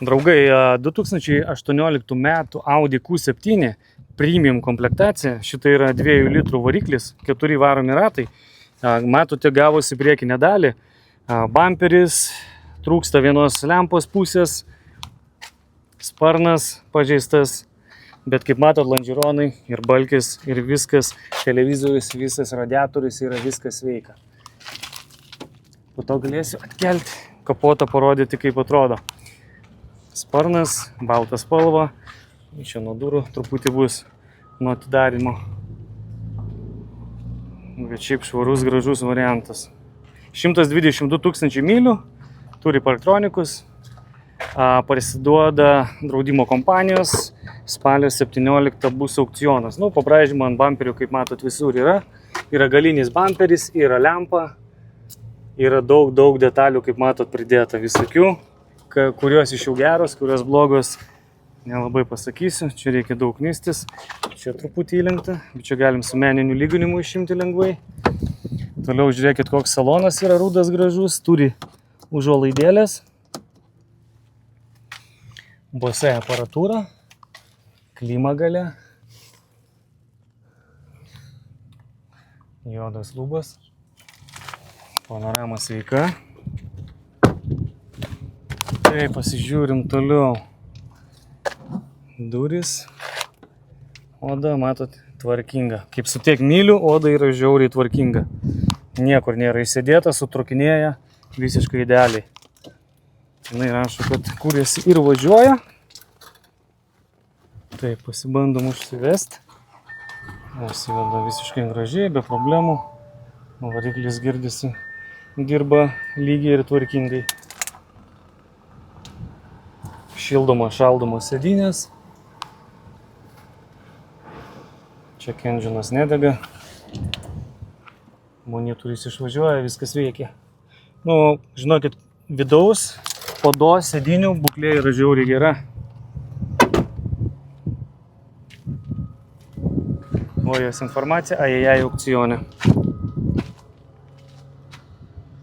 Draugai, 2018 metų Audi Q7 premium komplektacija. Šitą yra 2 litrų variklis, 4 varomi ratai. Matote, gavosi priekinę dalį. Bamperis, trūksta vienos lempos pusės, sparnas pažeistas, bet kaip matot, lonžironai ir balkis ir viskas, televizorius, visas radiatorius yra viskas sveika. Po to galėsiu atkelti kapotą, parodyti, kaip atrodo. Sparnas, balta spalva, čia nuo durų truputį bus nuo atidarimo. Bet šiaip švarus, gražus variantas. 122 000 mylių, turi parktronikus, parsiduoda draudimo kompanijos, spalio 17 bus aukcionas. Pabraižymo ant bamperių, kaip matot, visur yra. Yra galinis bamperis, yra lempa, yra daug detalių, kaip matot, pridėta visokių, kurios iš jų geros, kurios blogos, nelabai pasakysiu. Čia reikia daug nistis, čia truputį įlenkta, bet čia galim su meniniu lyginimu išimti lengvai. Toliau žiūrėkit, koks salonas yra rudas gražus, turi užuolaidėlės, Bose aparatūra, klima gale, juodas lubas, panorama sveika. Tai pasižiūrim toliau. Durys, oda, matot, tvarkinga. Kaip su tiek mylių, oda yra žiauriai tvarkinga. Niekur nėra įsėdėta, sutrukinėja visiškai idealiai. Jinai rašo, kad kūrėsi ir važiuoja. Taip, pasibandom užsivesti. Užsiveda visiškai gražiai, be problemų. Variklis girdisi, dirba lygiai ir tvarkingai. Šildomos, šaldomos sėdynės. Čia engines nedega. Monitorius išvažiuoja, viskas veikia. Žinokit, vidaus odos sėdinių būklė yra žiauriai gera. O jos informacija, aukcione.